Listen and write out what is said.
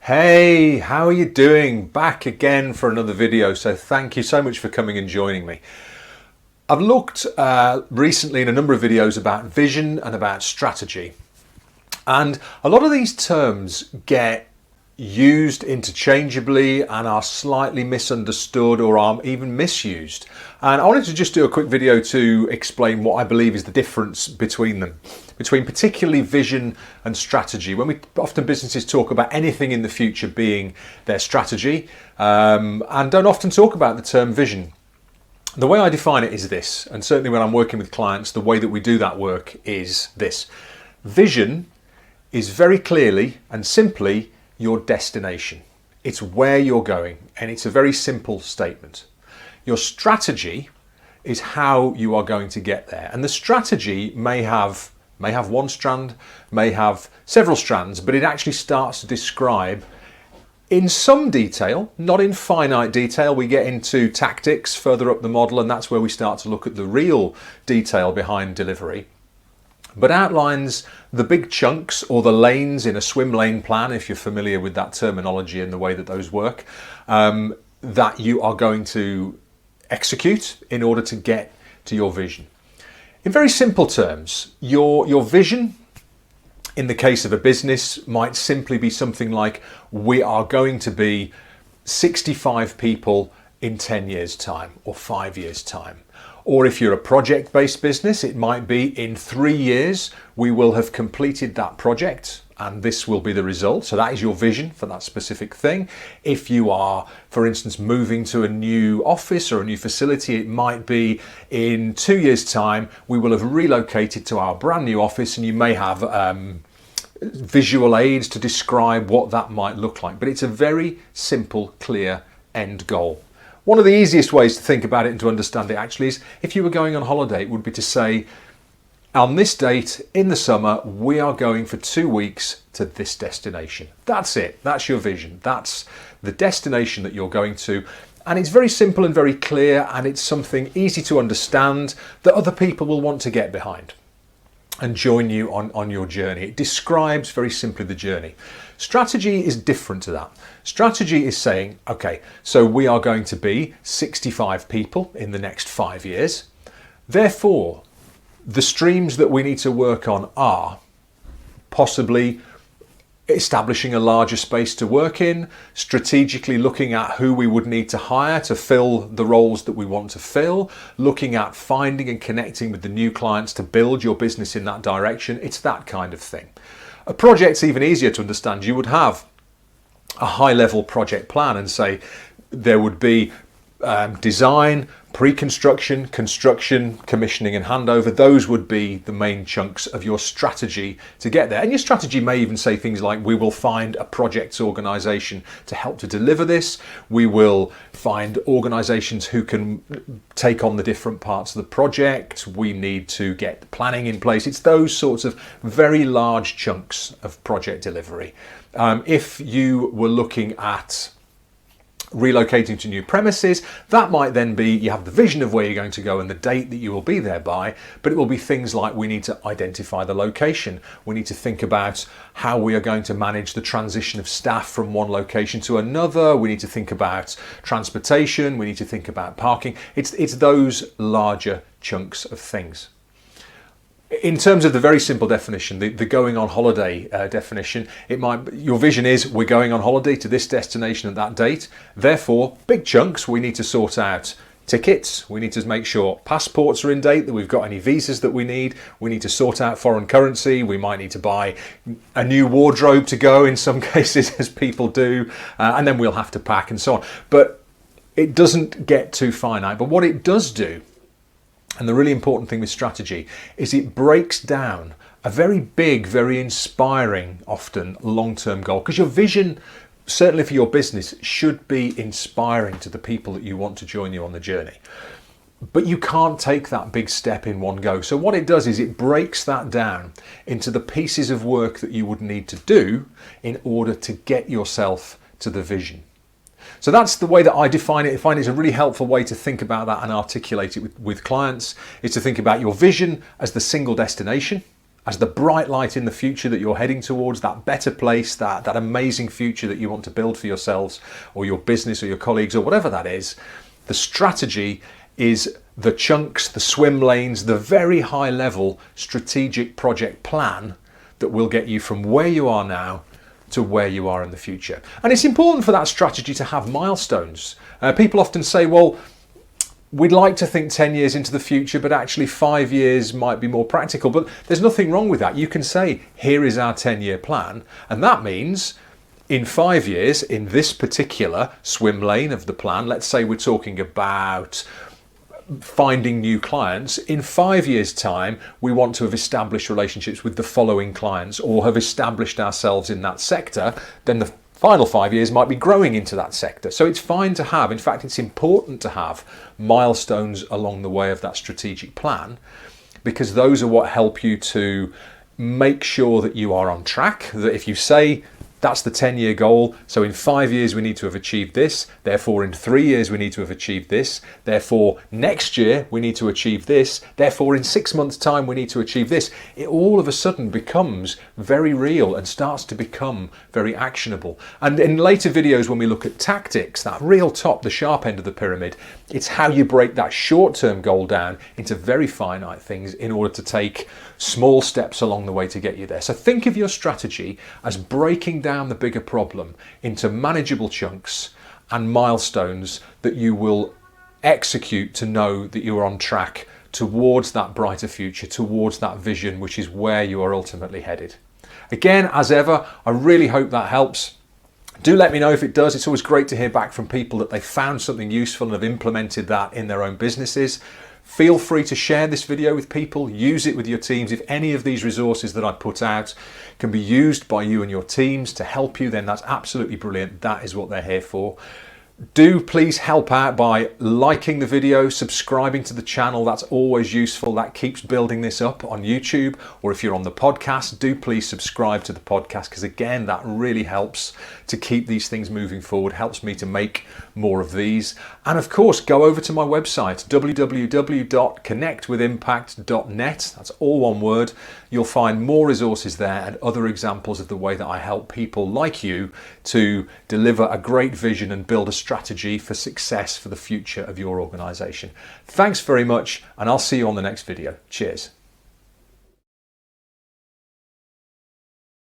Hey, how are you doing? Back again for another video, so thank you so much for coming and joining me. I've looked recently in a number of videos about vision and about strategy, and a lot of these terms get used interchangeably and are slightly misunderstood or are even misused. And I wanted to just do a quick video to explain what I believe is the difference between them, between particularly vision and strategy. When often businesses talk about anything in the future being their strategy, and don't often talk about the term vision. The way I define it is this, and certainly when I'm working with clients, the way that we do that work is this. Vision is very clearly and simply your destination. It's where you're going, and it's a very simple statement. Your strategy is how you are going to get there, and the strategy may have one strand, may have several strands, but it actually starts to describe in some detail, not in finite detail. We get into tactics further up the model, and that's where we start to look at the real detail behind delivery, but outlines the big chunks or the lanes in a swim lane plan, if you're familiar with that terminology and the way that those work, that you are going to execute in order to get to your vision. In very simple terms, your vision in the case of a business might simply be something like, we are going to be 65 people in 10 years' time or 5 years' time. Or if you're a project-based business, it might be in 3 years, we will have completed that project and this will be the result. So that is your vision for that specific thing. If you are, for instance, moving to a new office or a new facility, it might be in 2 years' time, we will have relocated to our brand new office, and you may have visual aids to describe what that might look like. But it's a very simple, clear end goal. One of the easiest ways to think about it and to understand it actually is, if you were going on holiday, it would be to say, on this date in the summer, we are going for 2 weeks to this destination. That's it. That's your vision. That's the destination that you're going to. And it's very simple and very clear, and it's something easy to understand that other people will want to get behind and join you on your journey. It describes very simply the journey. Strategy is different to that. Strategy is saying, okay, so we are going to be 65 people in the next 5 years. Therefore, the streams that we need to work on are possibly establishing a larger space to work in, strategically looking at who we would need to hire to fill the roles that we want to fill, looking at finding and connecting with the new clients to build your business in that direction. It's that kind of thing. A project's even easier to understand. You would have a high-level project plan and say there would be design, pre-construction, construction, commissioning and handover. Those would be the main chunks of your strategy to get there. And your strategy may even say things like, we will find a projects organisation to help to deliver this. We will find organisations who can take on the different parts of the project. We need to get planning in place. It's those sorts of very large chunks of project delivery. If you were looking at relocating to new premises, that might then be, you have the vision of where you're going to go and the date that you will be there by, but it will be things like, we need to identify the location. We need to think about how we are going to manage the transition of staff from one location to another. We need to think about transportation. We need to think about parking. It's those larger chunks of things. In terms of the very simple definition, the going on holiday definition, your vision is, we're going on holiday to this destination at that date. Therefore, big chunks, we need to sort out tickets. We need to make sure passports are in date, that we've got any visas that we need. We need to sort out foreign currency. We might need to buy a new wardrobe to go in some cases, as people do, and then we'll have to pack and so on. But it doesn't get too finite. But what it does do, and the really important thing with strategy, is it breaks down a very big, very inspiring, often long-term goal. Because your vision, certainly for your business, should be inspiring to the people that you want to join you on the journey. But you can't take that big step in one go. So what it does is it breaks that down into the pieces of work that you would need to do in order to get yourself to the vision. So that's the way that I define it. I find it's a really helpful way to think about that and articulate it with clients, is to think about your vision as the single destination, as the bright light in the future that you're heading towards, that better place, that amazing future that you want to build for yourselves or your business or your colleagues or whatever that is. The strategy is the chunks, the swim lanes, the very high level strategic project plan that will get you from where you are now to where you are in the future. And it's important for that strategy to have milestones. People often say, well, we'd like to think 10 years into the future, but actually 5 years might be more practical. But there's nothing wrong with that. You can say, here is our 10-year plan. And that means in 5 years, in this particular swim lane of the plan, let's say we're talking about finding new clients. In 5 years' time, we want to have established relationships with the following clients or have established ourselves in that sector. Then the final 5 years might be growing into that sector. So it's fine to have, in fact, it's important to have milestones along the way of that strategic plan, because those are what help you to make sure that you are on track. That if you say, that's the 10-year goal. So in 5 years, we need to have achieved this. Therefore, in 3 years, we need to have achieved this. Therefore, next year, we need to achieve this. Therefore, in 6 months' time, we need to achieve this. It all of a sudden becomes very real and starts to become very actionable. And in later videos, when we look at tactics, that real top, the sharp end of the pyramid, it's how you break that short-term goal down into very finite things in order to take small steps along the way to get you there. So think of your strategy as breaking down the bigger problem into manageable chunks and milestones that you will execute to know that you're on track towards that brighter future, towards that vision, which is where you are ultimately headed. Again, as ever, I really hope that helps. Do let me know if it does. It's always great to hear back from people that they found something useful and have implemented that in their own businesses. Feel free to share this video with people, use it with your teams. If any of these resources that I put out can be used by you and your teams to help you, then that's absolutely brilliant. That is what they're here for. Do please help out by liking the video, subscribing to the channel. That's always useful. That keeps building this up on YouTube. Or if you're on the podcast, do please subscribe to the podcast, because again, that really helps to keep these things moving forward, helps me to make more of these. And of course, go over to my website, www.connectwithimpact.net. That's all one word. You'll find more resources there and other examples of the way that I help people like you to deliver a great vision and build a strategy for success for the future of your organization. Thanks very much, and I'll see you on the next video. Cheers.